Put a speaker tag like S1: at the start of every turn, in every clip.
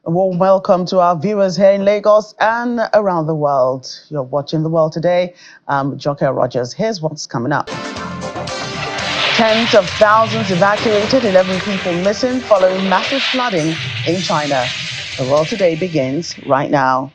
S1: A warm welcome to our viewers here in Lagos and around the world. You're watching The World Today. I'm Joke Rogers. Here's what's coming up. Tens of thousands evacuated, 11 people missing following massive flooding in China. The World Today begins right now.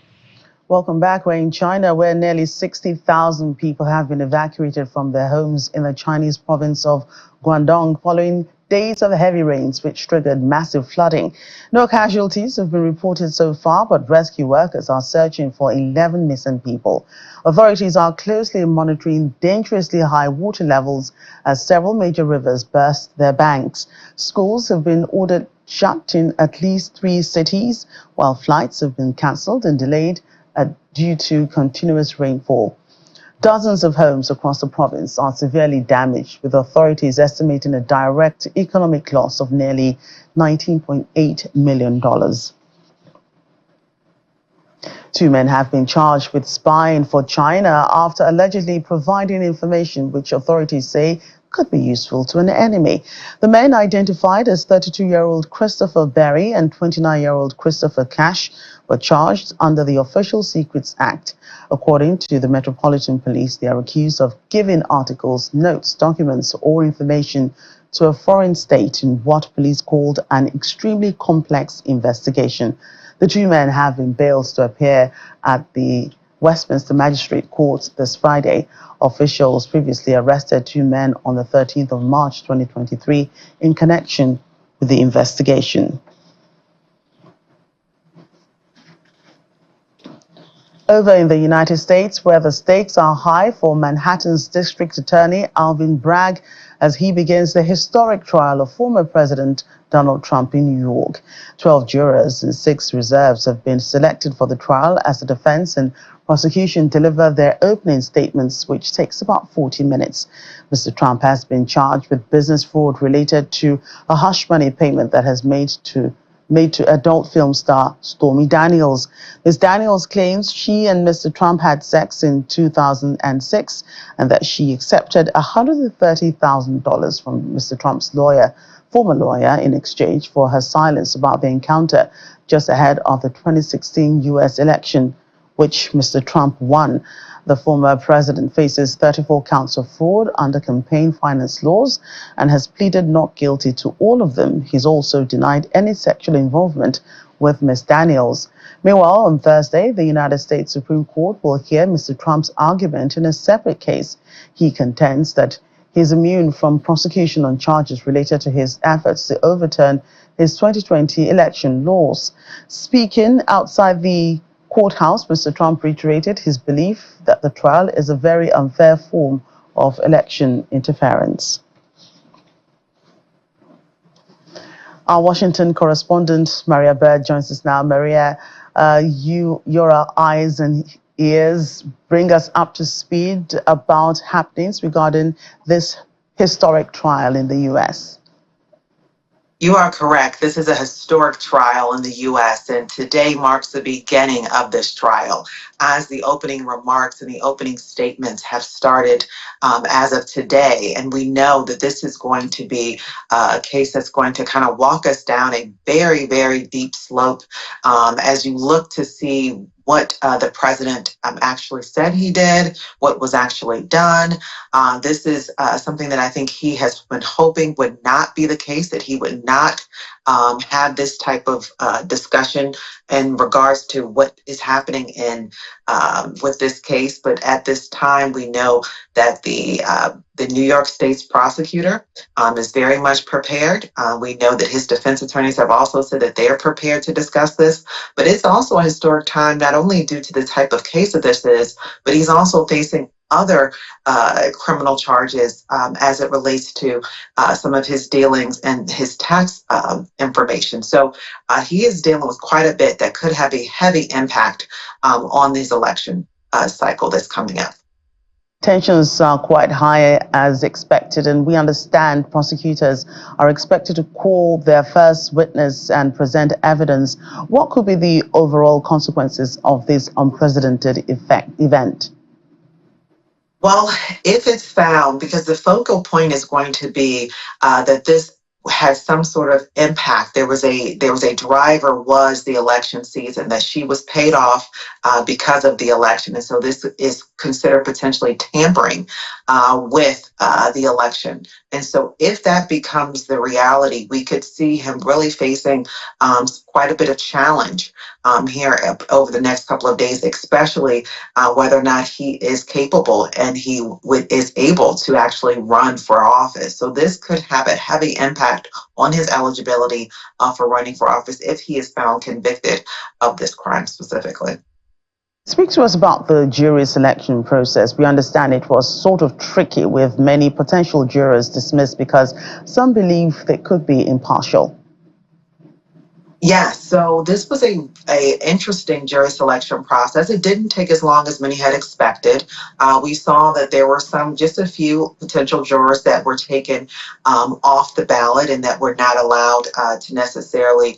S1: Welcome back. We're in China, where nearly 60,000 people have been evacuated from their homes in the Chinese province of Guangdong following days of heavy rains, which triggered massive flooding. No casualties have been reported so far, but rescue workers are searching for 11 missing people. Authorities are closely monitoring dangerously high water levels as several major rivers burst their banks. Schools have been ordered shut in at least 3 cities, while flights have been cancelled and delayed due to continuous rainfall. Dozens of homes across the province are severely damaged, with authorities estimating a direct economic loss of nearly $19.8 million. 2 men have been charged with spying for China after allegedly providing information which authorities say could be useful to an enemy. The men, identified as 32-year-old Christopher Berry and 29-year-old Christopher Cash, were charged under the Official Secrets Act. According to the Metropolitan Police, they are accused of giving articles, notes, documents, or information to a foreign state in what police called an extremely complex investigation. The 2 men have been bailed to appear at the Westminster Magistrate Court this Friday. Officials previously arrested 2 men on the 13th of March 2023 in connection with the investigation. Over in the United States, where the stakes are high for Manhattan's District Attorney Alvin Bragg as he begins the historic trial of former President Donald Trump in New York. 12 jurors and 6 reserves have been selected for the trial as the defense and prosecution deliver their opening statements, which takes about 40 minutes. Mr. Trump has been charged with business fraud related to a hush money payment that has made to adult film star Stormy Daniels. Ms. Daniels claims she and Mr. Trump had sex in 2006 and that she accepted $130,000 from Mr. Trump's former lawyer, in exchange for her silence about the encounter just ahead of the 2016 U.S. election, which Mr. Trump won. The former president faces 34 counts of fraud under campaign finance laws and has pleaded not guilty to all of them. He's also denied any sexual involvement with Ms. Daniels. Meanwhile, on Thursday, the United States Supreme Court will hear Mr. Trump's argument in a separate case. He contends that he is immune from prosecution on charges related to his efforts to overturn his 2020 election laws. Speaking outside the courthouse, Mr. Trump reiterated his belief that the trial is a very unfair form of election interference. Our Washington correspondent, Maria Bird, joins us now. Maria, your eyes and ears bring us up to speed about happenings regarding this historic trial in the U.S.
S2: You are correct. This is a historic trial in the U.S., and today marks the beginning of this trial, as the opening remarks and the opening statements have started as of today. And we know that this is going to be a case that's going to kind of walk us down a very, very deep slope as you look to see what the president actually said he did, what was actually done. This is something that I think he has been hoping would not be the case, that he would not have this type of discussion in regards to what is happening with this case. But at this time, we know that the New York State's prosecutor is very much prepared. We know that his defense attorneys have also said that they are prepared to discuss this. But it's also a historic time, not only due to the type of case that this is, but he's also facing other criminal charges as it relates to some of his dealings and his tax information. So he is dealing with quite a bit that could have a heavy impact on this election cycle that's coming up.
S1: Tensions are quite high as expected, and we understand prosecutors are expected to call their first witness and present evidence. What could be the overall consequences of this unprecedented event?
S2: Well, if it's found, because the focal point is going to be that this had some sort of impact. There was a driver was the election season, that she was paid off because of the election, and so this is considered potentially tampering with the election. And so if that becomes the reality, we could see him really facing quite a bit of challenge here over the next couple of days, especially whether or not he is capable and is able to actually run for office. So this could have a heavy impact on his eligibility for running for office if he is found convicted of this crime specifically.
S1: Speak to us about the jury selection process. We understand it was sort of tricky, with many potential jurors dismissed because some believe they could be impartial.
S2: Yeah, so this was a interesting jury selection process. It didn't take as long as many had expected. We saw that there were just a few potential jurors that were taken off the ballot and that were not allowed to necessarily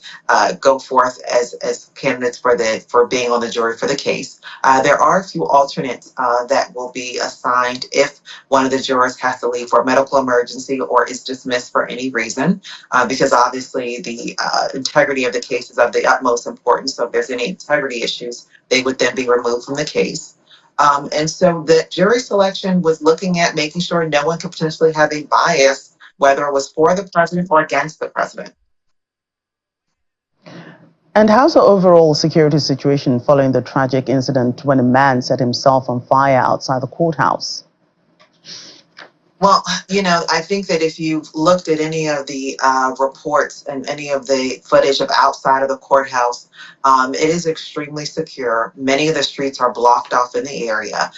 S2: go forth as candidates for being on the jury for the case. There are a few alternates that will be assigned if one of the jurors has to leave for a medical emergency or is dismissed for any reason, because obviously the integrity of the case is of the utmost importance. So if there's any integrity issues, they would then be removed from the case. And so the jury selection was looking at making sure no one could potentially have a bias, whether it was for the president or against the president.
S1: And how's the overall security situation following the tragic incident when a man set himself on fire outside the courthouse?
S2: Well, I think that if you've looked at any of the reports and any of the footage of outside of the courthouse, it is extremely secure. Many of the streets are blocked off in the area.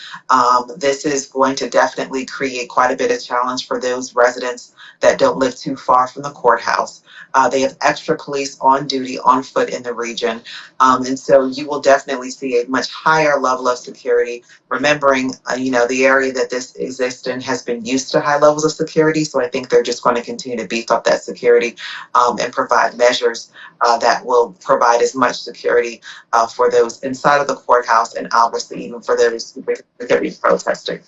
S2: This is going to definitely create quite a bit of challenge for those residents that don't live too far from the courthouse. They have extra police on duty, on foot in the region. And so you will definitely see a much higher level of security, remembering, the area that this exists in has been used to high levels of security. So I think they're just going to continue to beef up that security and provide measures that will provide as much security for those inside of the courthouse, and obviously even for those who are going to be protesting.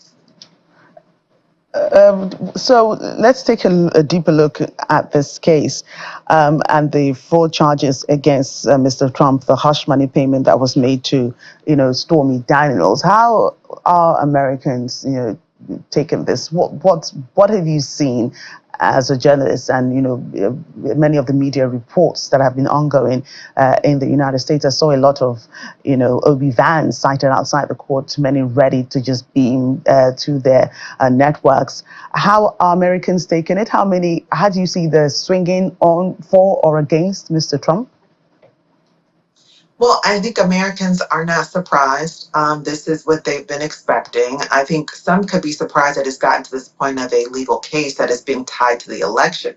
S1: So let's take a deeper look at this case and the four charges against Mr. Trump, the hush money payment that was made to, Stormy Daniels. How are Americans, taken this? What have you seen as a journalist, and many of the media reports that have been ongoing in the United States? I saw a lot of OB vans sighted outside the court, many ready to just beam to their networks. How are Americans taking it? How do you see the swinging on for or against Mr. Trump?
S2: Well, I think Americans are not surprised. This is what they've been expecting. I think some could be surprised that it's gotten to this point of a legal case that is being tied to the election.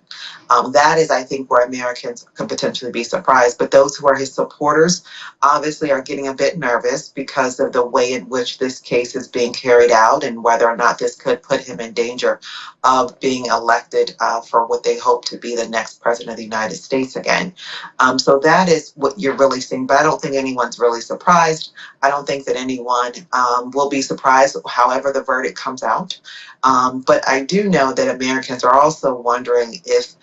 S2: That is, I think, where Americans could potentially be surprised. But those who are his supporters obviously are getting a bit nervous because of the way in which this case is being carried out and whether or not this could put him in danger of being elected for what they hope to be the next president of the United States again. So that is what you're really seeing. But I don't think anyone's really surprised. I don't think that anyone will be surprised however the verdict comes out. But I do know that Americans are also wondering if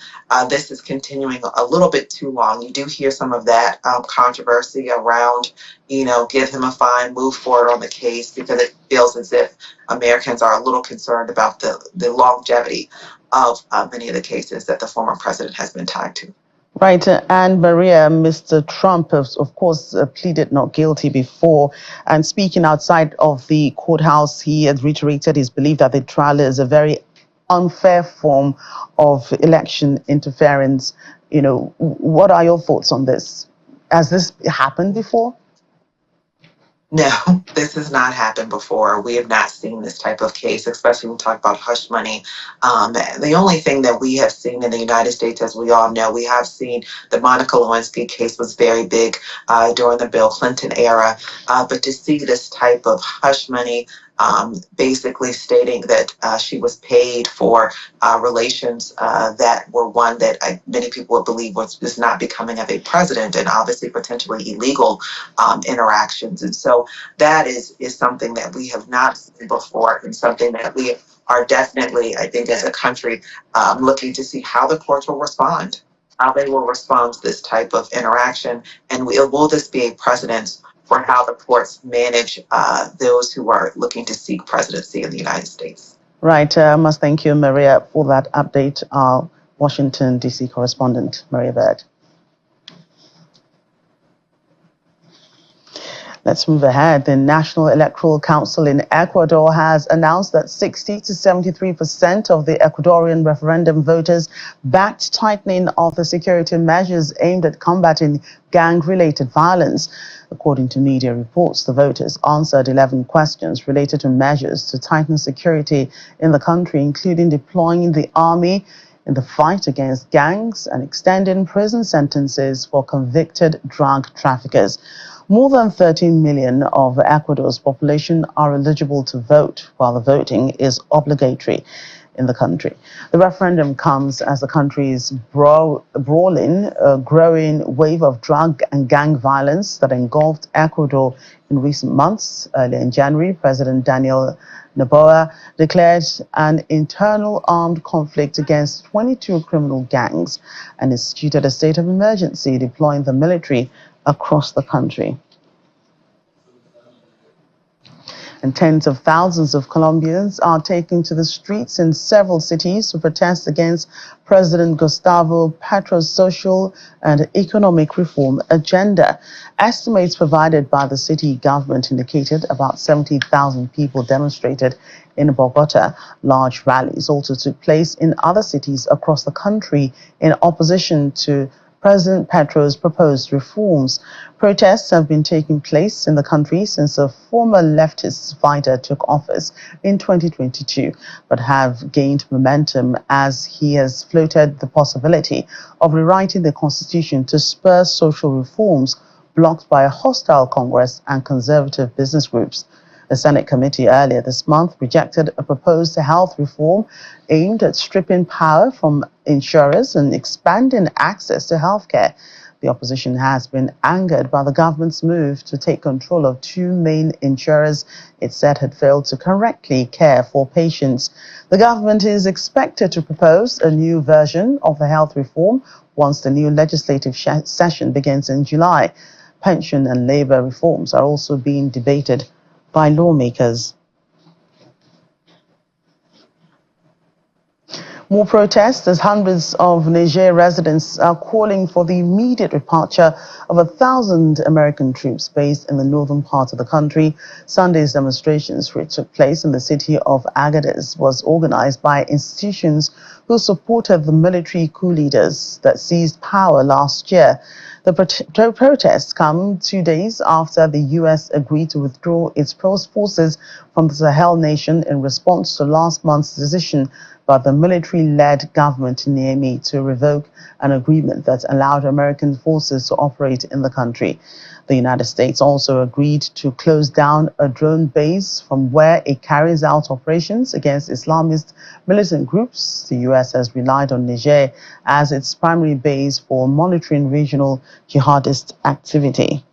S2: this is continuing a little bit too long. You do hear some of that controversy around, give him a fine, move forward on the case, because it feels as if Americans are a little concerned about the longevity of many of the cases that the former president has been tied to.
S1: Right, and Maria, Mr. Trump, of course, pleaded not guilty before. And speaking outside of the courthouse, he had reiterated his belief that the trial is a very unfair form of election interference. What are your thoughts on this? Has this happened before?
S2: No, this has not happened before. We have not seen this type of case, especially when we talk about hush money. The only thing that we have seen in the United States, as we all know, we have seen the Monica Lewinsky case was very big during the Bill Clinton era. But to see this type of hush money, basically stating that she was paid for relations that were one that many people would believe was not becoming of a president, and obviously potentially illegal interactions. And so that is something that we have not seen before, and something that we are definitely, I think, as a country, looking to see how the courts will respond, how they will respond to this type of interaction, and will this be a precedent for how the courts manage those who are looking to seek presidency in the United States.
S1: Right. I must thank you, Maria, for that update. Our Washington, D.C. correspondent, Maria Bird. Let's move ahead. The National Electoral Council in Ecuador has announced that 60 to 73% of the Ecuadorian referendum voters backed tightening of the security measures aimed at combating gang-related violence. According to media reports, the voters answered 11 questions related to measures to tighten security in the country, including deploying the army in the fight against gangs and extending prison sentences for convicted drug traffickers. More than 13 million of Ecuador's population are eligible to vote, while the voting is obligatory in the country. The referendum comes as the country is brawling a growing wave of drug and gang violence that engulfed Ecuador in recent months. Earlier in January, President Daniel Noboa declared an internal armed conflict against 22 criminal gangs and instituted a state of emergency, deploying the military across the country. And tens of thousands of Colombians are taking to the streets in several cities to protest against President Gustavo Petro's social and economic reform agenda. Estimates provided by the city government indicated about 70,000 people demonstrated in Bogota. Large rallies also took place in other cities across the country in opposition to President Petro's proposed reforms. Protests have been taking place in the country since a former leftist fighter took office in 2022, but have gained momentum as he has floated the possibility of rewriting the constitution to spur social reforms blocked by a hostile Congress and conservative business groups. The Senate committee earlier this month rejected a proposed health reform aimed at stripping power from insurers and expanding access to health care. The opposition has been angered by the government's move to take control of two main insurers it said had failed to correctly care for patients. The government is expected to propose a new version of the health reform once the new legislative session begins in July. Pension and labor reforms are also being debated by lawmakers. More protests as hundreds of Niger residents are calling for the immediate departure of 1,000 American troops based in the northern part of the country. Sunday's demonstrations, which took place in the city of Agadez, was organized by institutions who supported the military coup leaders that seized power last year. The protests come 2 days after the U.S. agreed to withdraw its forces from the Sahel nation in response to last month's decision by the military-led government in Niamey to revoke an agreement that allowed American forces to operate in the country. The United States also agreed to close down a drone base from where it carries out operations against Islamist militant groups. The U.S. has relied on Niger as its primary base for monitoring regional jihadist activity.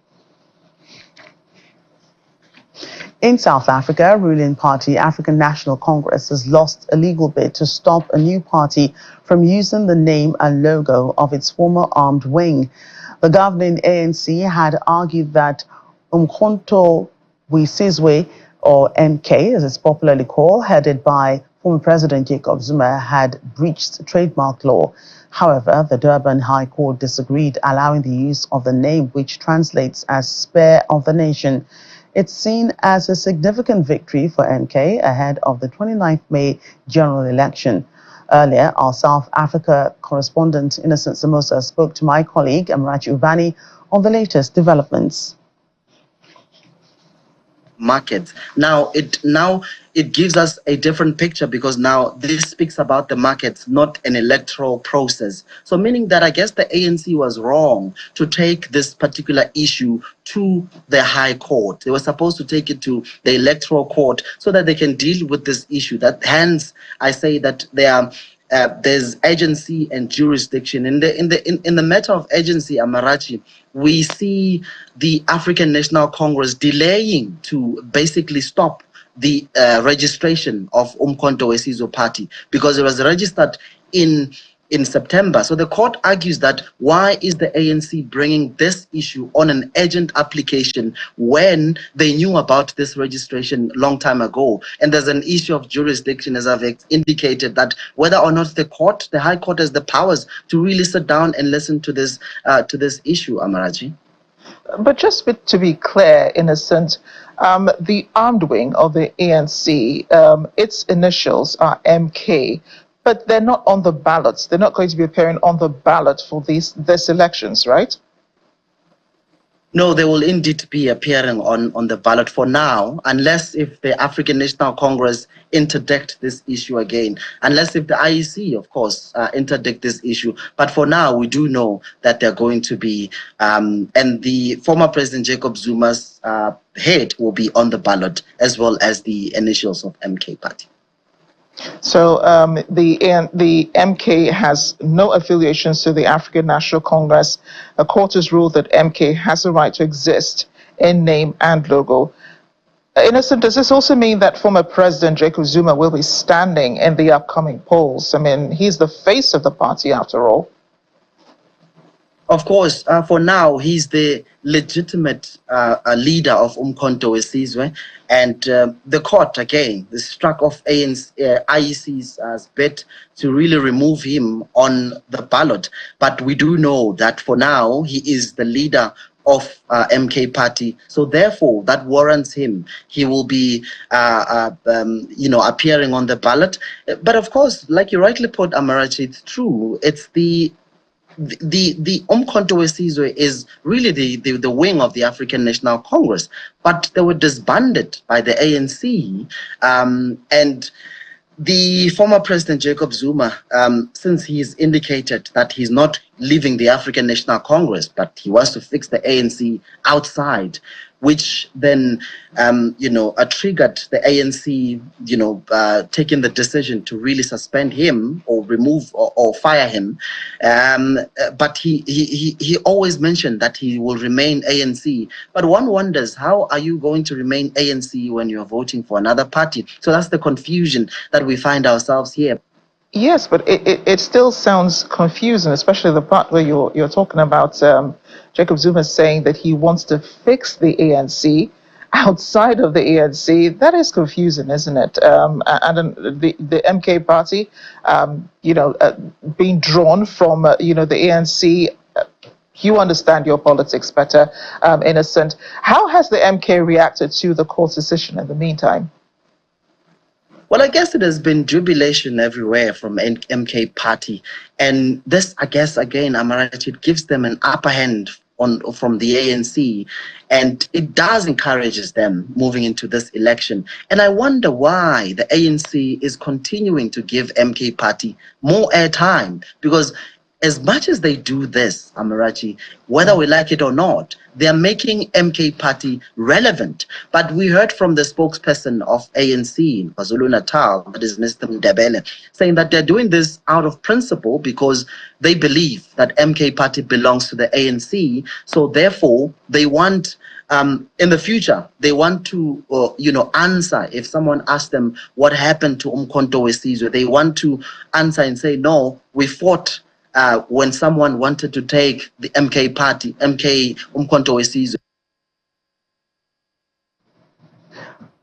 S1: In South Africa, ruling party African National Congress has lost a legal bid to stop a new party from using the name and logo of its former armed wing. The governing ANC had argued that Umkhonto weSizwe, or MK as it's popularly called, headed by former President Jacob Zuma, had breached trademark law. However, the Durban High Court disagreed, allowing the use of the name, which translates as Spear of the Nation. It's seen as a significant victory for MK ahead of the 29th May general election. Earlier, our South Africa correspondent Innocent Samosa spoke to my colleague Amrachi Ubani on the latest developments.
S3: Market. Now it gives us a different picture, because now this speaks about the markets, not an electoral process. So meaning that I guess the ANC was wrong to take this particular issue to the High Court. They were supposed to take it to the Electoral Court so that they can deal with this issue. That hence I say that there's agency and jurisdiction. In the matter of agency, Amarachi, we see the African National Congress delaying to basically stop the registration of Umkhonto we Sizwe Party, because it was registered in September. So the court argues that why is the ANC bringing this issue on an urgent application when they knew about this registration long time ago? And there's an issue of jurisdiction, as I've indicated, that whether or not the High Court has the powers to really sit down and listen to this issue, Amaraji.
S4: But just to be clear, Innocent, the armed wing of the ANC, its initials are MK, but they're not on the ballots. They're not going to be appearing on the ballot for these elections, right?
S3: No, they will indeed be appearing on the ballot for now, unless if the African National Congress interdict this issue again, unless if the IEC, of course, interdict this issue. But for now, we do know that they're going to be, and the former President Jacob Zuma's head will be on the ballot, as well as the initials of MK Party.
S4: So the MK has no affiliations to the African National Congress. A court has ruled that MK has a right to exist in name and logo. Innocent, does this also mean that former President Jacob Zuma will be standing in the upcoming polls? I mean, he's the face of the party after all.
S3: Of course, for now, he's the legitimate leader of Umkhonto we Sizwe, and the court again struck off IEC's bid to really remove him on the ballot. But we do know that for now he is the leader of MK Party, so therefore that warrants him. He will be, appearing on the ballot. But of course, like you rightly put, Amarachi, it's true. It's the Umkhonto we Sizwe is really the wing of the African National Congress, but they were disbanded by the ANC, and the former President Jacob Zuma, since he's indicated that he's not leaving the African National Congress, but he wants to fix the ANC outside, which then, triggered the ANC, taking the decision to really suspend him or remove or fire him. But he always mentioned that he will remain ANC. But one wonders, how are you going to remain ANC when you're voting for another party? So that's the confusion that we find ourselves here.
S4: Yes, but it still sounds confusing, especially the part where you're talking about Jacob Zuma saying that he wants to fix the ANC outside of the ANC. That is confusing, isn't it? And the MK party, being drawn from, the ANC. You understand your politics better, Innocent. How has the MK reacted to the court's decision in the meantime?
S3: Well, I guess it has been jubilation everywhere from MK Party. And this, I guess, again, Amarachi, it gives them an upper hand from the ANC. And it does encourages them moving into this election. And I wonder why the ANC is continuing to give MK Party more airtime. Because as much as they do this, Amarachi, whether we like it or not, they are making MK Party relevant. But we heard from the spokesperson of ANC in KwaZulu-Natal, that is Mr. Ndebele, saying that they're doing this out of principle because they believe that MK Party belongs to the ANC. So therefore, they want, in the future, they want to, answer. If someone asks them what happened to Umkhonto we Sizwe, they want to answer and say, no, we fought when someone wanted to take the MK Party, Umkhonto we Sizwe.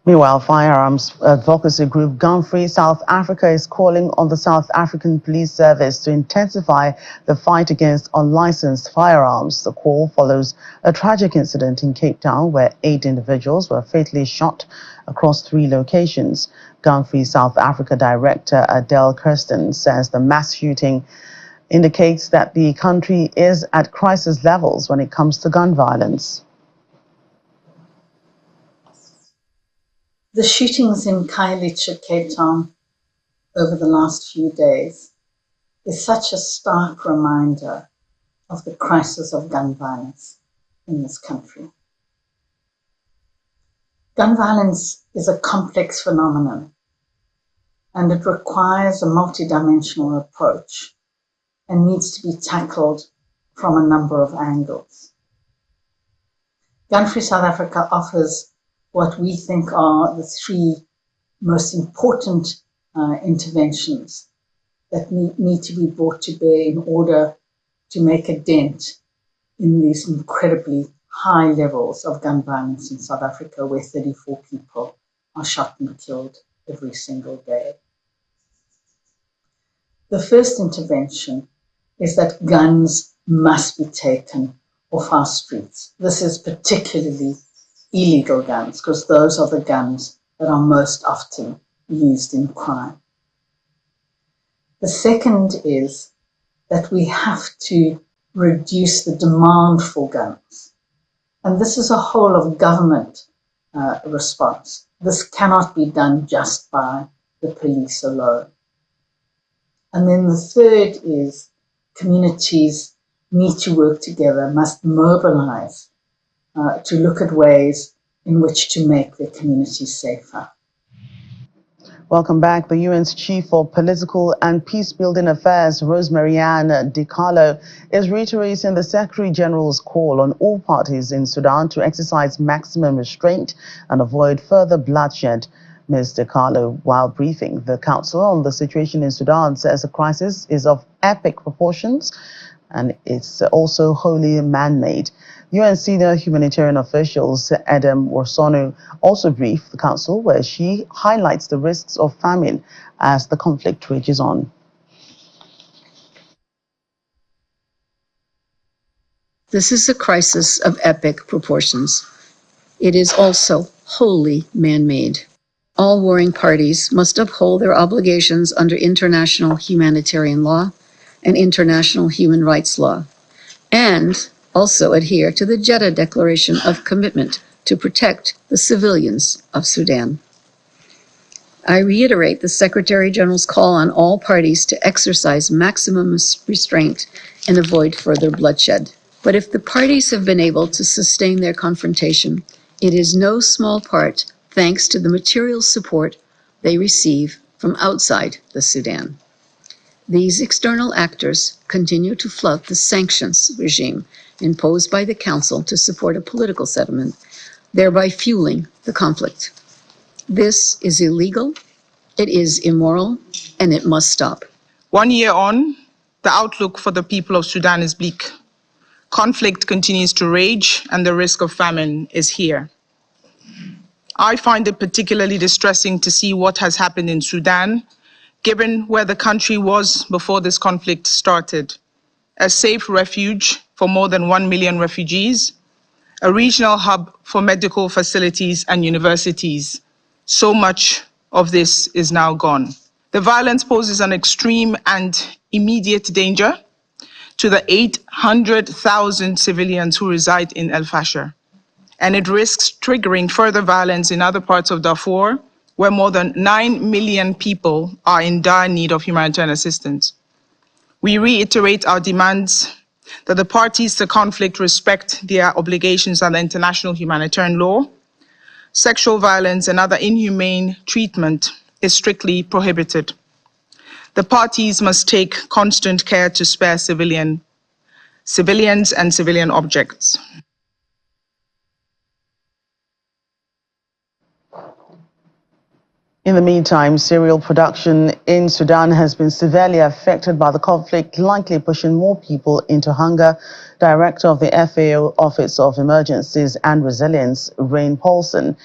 S1: Meanwhile, firearms advocacy group Gun Free South Africa is calling on the South African Police Service to intensify the fight against unlicensed firearms. The call follows a tragic incident in Cape Town where 8 individuals were fatally shot across 3 locations. Gun Free South Africa Director Adele Kirsten says the mass shooting indicates that the country is at crisis levels when it comes to gun violence.
S5: The shootings in Khayelitsha, Cape Town, over the last few days is such a stark reminder of the crisis of gun violence in this country. Gun violence is a complex phenomenon, and it requires a multidimensional approach and needs to be tackled from a number of angles. Gun Free South Africa offers what we think are the 3 most important interventions that need to be brought to bear in order to make a dent in these incredibly high levels of gun violence in South Africa, where 34 people are shot and killed every single day. The first intervention is that guns must be taken off our streets. This is particularly illegal guns, because those are the guns that are most often used in crime. The second is that we have to reduce the demand for guns. And this is a whole of government response. This cannot be done just by the police alone. And then the third is communities need to work together, must mobilize to look at ways in which to make their communities safer.
S1: Welcome back. The UN's Chief for Political and Peace-Building Affairs, Rosemary-Ann DiCarlo, is reiterating the Secretary General's call on all parties in Sudan to exercise maximum restraint and avoid further bloodshed. Ms. DiCarlo, while briefing the Council on the situation in Sudan, says the crisis is of epic proportions and it's also wholly man-made. UN senior humanitarian officials Edem Worsonu also briefed the Council, where she highlights the risks of famine as the conflict rages on.
S6: This is a crisis of epic proportions. It is also wholly man-made. All warring parties must uphold their obligations under international humanitarian law and international human rights law, and also adhere to the Jeddah Declaration of Commitment to protect the civilians of Sudan. I reiterate the Secretary General's call on all parties to exercise maximum restraint and avoid further bloodshed. But if the parties have been able to sustain their confrontation, it is no small part thanks to the material support they receive from outside the Sudan. These external actors continue to flout the sanctions regime imposed by the Council to support a political settlement, thereby fueling the conflict. This is illegal, it is immoral, and it must stop.
S7: 1 year on, the outlook for the people of Sudan is bleak. Conflict continues to rage, and the risk of famine is here. I find it particularly distressing to see what has happened in Sudan, given where the country was before this conflict started. A safe refuge for more than 1 million refugees, a regional hub for medical facilities and universities. So much of this is now gone. The violence poses an extreme and immediate danger to the 800,000 civilians who reside in El Fasher, and it risks triggering further violence in other parts of Darfur, where more than 9 million people are in dire need of humanitarian assistance. We reiterate our demands that the parties to conflict respect their obligations under international humanitarian law. Sexual violence and other inhumane treatment is strictly prohibited. The parties must take constant care to spare civilians and civilian objects.
S1: In the meantime, cereal production in Sudan has been severely affected by the conflict, likely pushing more people into hunger. Director of the FAO Office of Emergencies and Resilience, Rain Paulson,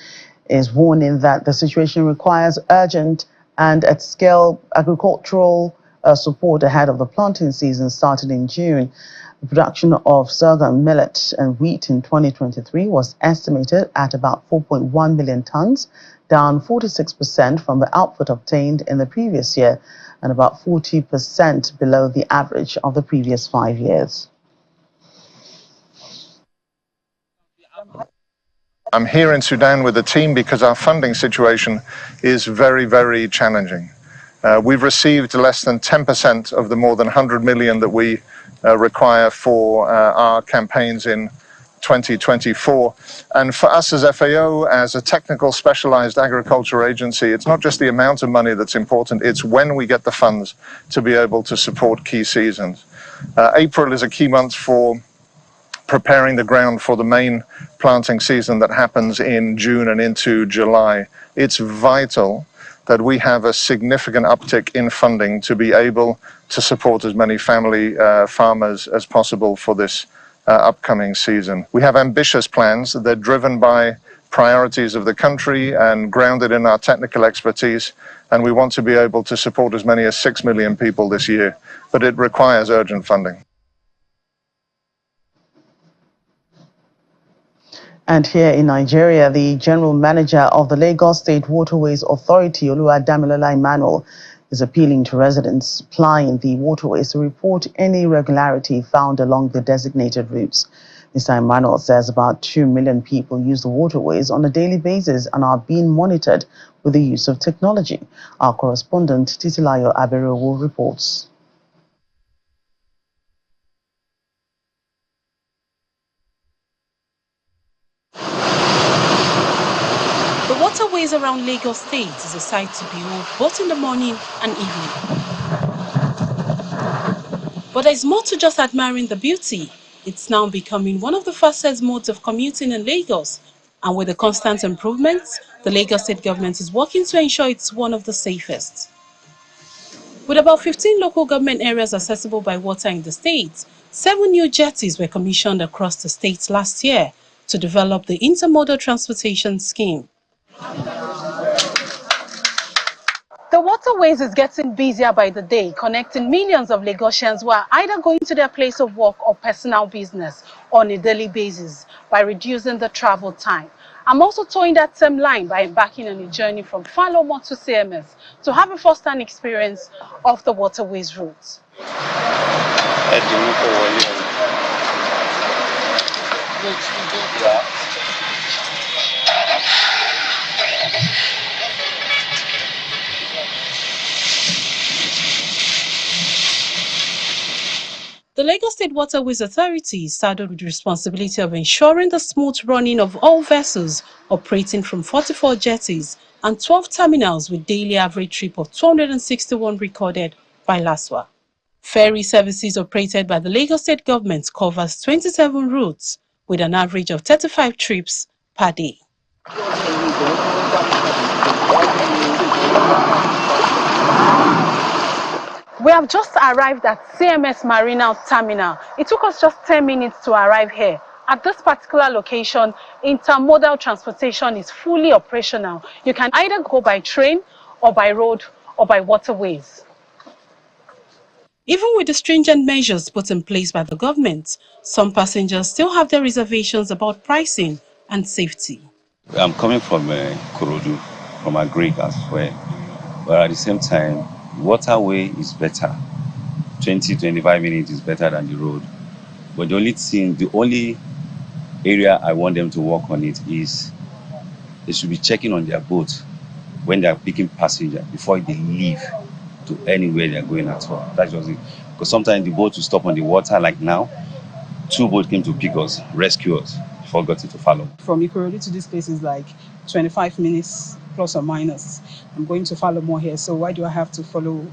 S1: is warning that the situation requires urgent and at-scale agricultural support ahead of the planting season starting in June. The production of sorghum, millet and wheat in 2023 was estimated at about 4.1 million tons, down 46% from the output obtained in the previous year and about 40% below the average of the previous 5 years.
S8: I'm here in Sudan with the team because our funding situation is very, very challenging. We've received less than 10% of the more than 100 million that we require for our campaigns in 2024. And for us as FAO, as a technical specialized agriculture agency, it's not just the amount of money that's important, it's when we get the funds to be able to support key seasons. April is a key month for preparing the ground for the main planting season that happens in June and into July. It's vital that we have a significant uptick in funding to be able to support as many family farmers as possible for this upcoming season. We have ambitious plans. They're driven by priorities of the country and grounded in our technical expertise, and we want to be able to support as many as 6 million people this year, but it requires urgent funding.
S1: And here in Nigeria, the General Manager of the Lagos State Waterways Authority, Oluwadamilola Emmanuel, is appealing to residents plying the waterways to report any irregularity found along the designated routes. Mr. Emmanuel says about 2 million people use the waterways on a daily basis and are being monitored with the use of technology. Our correspondent, Titilayo Aberowo, reports.
S9: The waterways around Lagos State is a sight to behold both in the morning and evening. But there's more to just admiring the beauty. It's now becoming one of the fastest modes of commuting in Lagos. And with the constant improvements, the Lagos State government is working to ensure it's one of the safest. With about 15 local government areas accessible by water in the state, 7 new jetties were commissioned across the state last year to develop the intermodal transportation scheme. The waterways is getting busier by the day, connecting millions of Lagosians who are either going to their place of work or personal business on a daily basis by reducing the travel time. I'm also towing that same line by embarking on a journey from Falomo to CMS to have a first-hand experience of the waterways route. The Lagos State Waterways Authority is saddled with the responsibility of ensuring the smooth running of all vessels operating from 44 jetties and 12 terminals with daily average trip of 261 recorded by LASWA. Ferry services operated by the Lagos State government covers 27 routes with an average of 35 trips per day. We have just arrived at CMS Marina Terminal. It took us just 10 minutes to arrive here. At this particular location, intermodal transportation is fully operational. You can either go by train or by road or by waterways. Even with the stringent measures put in place by the government, some passengers still have their reservations about pricing and safety.
S10: I'm coming from Kurodu, from Agric as well. But at the same time, waterway is better. 20-25 minutes is better than the road. But the only area I want them to work on it is they should be checking on their boat when they are picking passengers before they leave to anywhere they are going at all. That's just it. Because sometimes the boat will stop on the water, like now. 2 boats came to pick us, rescue us, forgot to follow.
S11: From Ecuador to this place is like 25 minutes plus or minus. I'm going to follow more here, so why do I have to follow?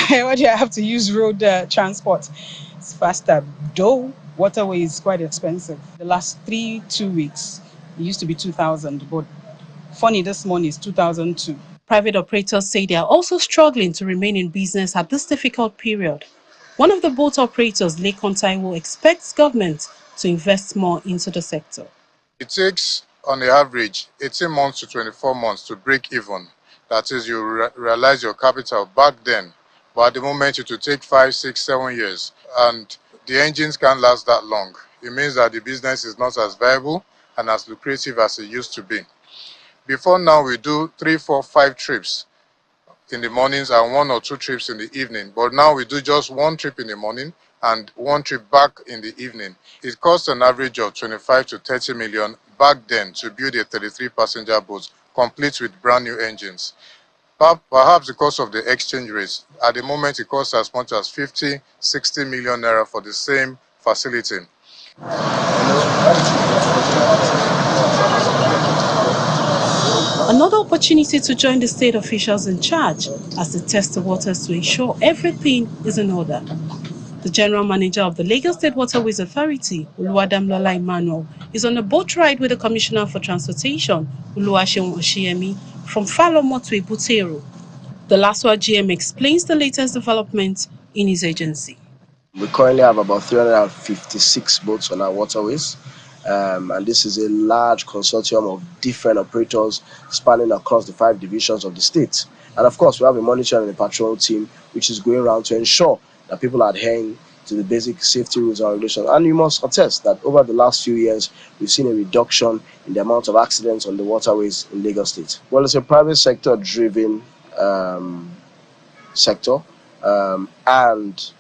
S11: Why do I have to use road transport? It's faster, though waterway is quite expensive. The last 2 weeks, it used to be 2,000, but funny, this morning is 2,002.
S9: Private operators say they are also struggling to remain in business at this difficult period. One of the boat operators, Lekon Taiwo, expects government to invest more into the sector.
S12: It takes, on the average, 18 months to 24 months to break even. That is, you realize your capital back then. But at the moment, it will take 5, 6, 7 years. And the engines can't last that long. It means that the business is not as viable and as lucrative as it used to be. Before now, we do 3, 4, 5 trips in the mornings and 1 or 2 trips in the evening. But now we do just 1 trip in the morning and 1 trip back in the evening. It costs an average of 25 to 30 million back then to build a 33-passenger boat, complete with brand new engines. Perhaps because of the exchange rates, at the moment it costs as much as 50, 60 million naira for the same facility.
S9: Another opportunity to join the state officials in charge as they test the waters to ensure everything is in order. The General Manager of the Lagos State Waterways Authority, Oluwadamilola Emmanuel, is on a boat ride with the Commissioner for Transportation, Oluwaseun Oshiemi, from Falomo to Ebutero. The LASWA GM explains the latest development in his agency.
S13: We currently have about 356 boats on our waterways, and this is a large consortium of different operators spanning across the 5 divisions of the state. And of course, we have a monitoring and a patrol team which is going around to ensure that people are adhering to the basic safety rules and regulations. And you must attest that over the last few years, we've seen a reduction in the amount of accidents on the waterways in Lagos State. Well, it's a private sector driven sector, and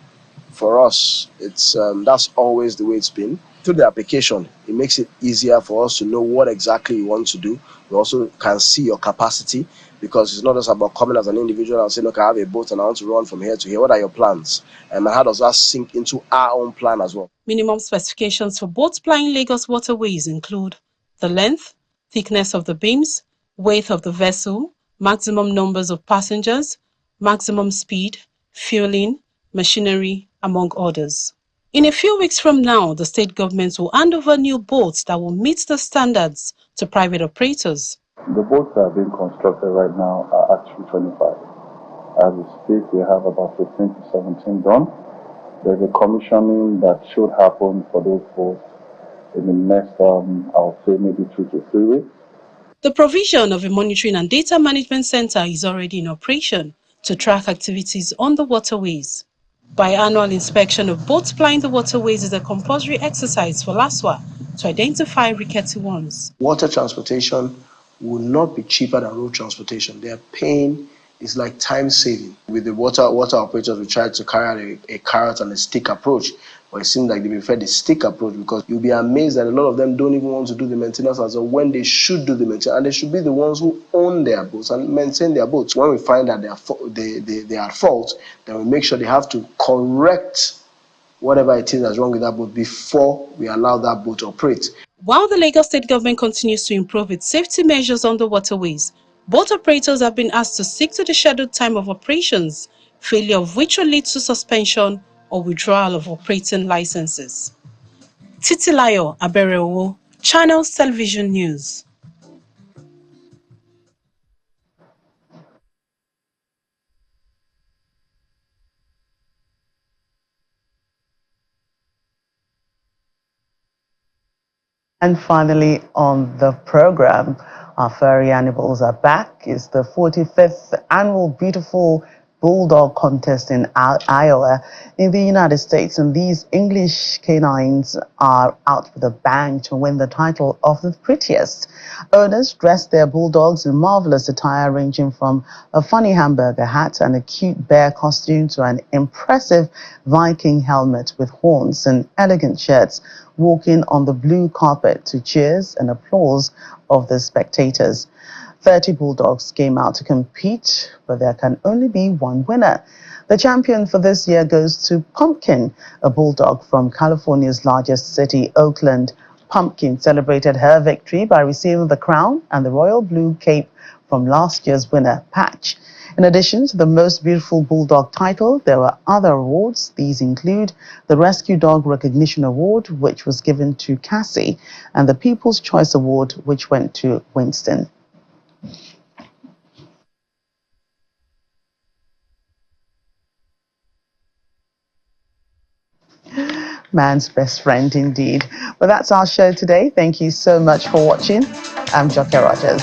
S13: for us, it's that's always the way it's been. Through the application, it makes it easier for us to know what exactly you want to do. We also can see your capacity, because it's not just about coming as an individual and saying, okay, I have a boat and I want to run from here to here. What are your plans? And how does that sink into our own plan as well?
S9: Minimum specifications for boats plying Lagos waterways include the length, thickness of the beams, weight of the vessel, maximum numbers of passengers, maximum speed, fueling, machinery, among others. In a few weeks from now, the state government will hand over new boats that will meet the standards to private operators.
S14: The boats that are being constructed right now are actually 25. As we speak, we have about 15 to 17 done. There's a commissioning that should happen for those boats in the next, I'll say maybe 2 to 3 weeks.
S9: The provision of a monitoring and data management center is already in operation to track activities on the waterways. Biannual inspection of boats plying the waterways is a compulsory exercise for LASWA to identify rickety ones.
S13: Water transportation will not be cheaper than road transportation. Their pain is like time saving. With the water operators, we try to carry out a carrot and a stick approach, but it seems like they prefer the stick approach, because you'll be amazed that a lot of them don't even want to do the maintenance as well when they should do the maintenance, and they should be the ones who own their boats and maintain their boats. When we find that they are at fault, then we make sure they have to correct whatever it is that's wrong with that boat before we allow that boat to operate.
S9: While the Lagos state government continues to improve its safety measures on the waterways, boat operators have been asked to stick to the scheduled time of operations, failure of which will lead to suspension or withdrawal of operating licenses. Titilayo Aberewo, Channels Television News.
S1: And finally, on the program, our furry animals are back. It's the 45th annual Beautiful Bulldog contest in Iowa in the United States, and these English canines are out with a bang to win the title of the prettiest. Owners dressed their bulldogs in marvelous attire ranging from a funny hamburger hat and a cute bear costume to an impressive Viking helmet with horns and elegant shirts, walking on the blue carpet to cheers and applause of the spectators. 30 bulldogs came out to compete, but there can only be one winner. The champion for this year goes to Pumpkin, a bulldog from California's largest city, Oakland. Pumpkin celebrated her victory by receiving the crown and the royal blue cape from last year's winner, Patch. In addition to the most beautiful bulldog title, there were other awards. These include the Rescue Dog Recognition Award, which was given to Cassie, and the People's Choice Award, which went to Winston. Man's best friend indeed. But that's our show today. Thank you so much for watching. I'm Joke Rogers.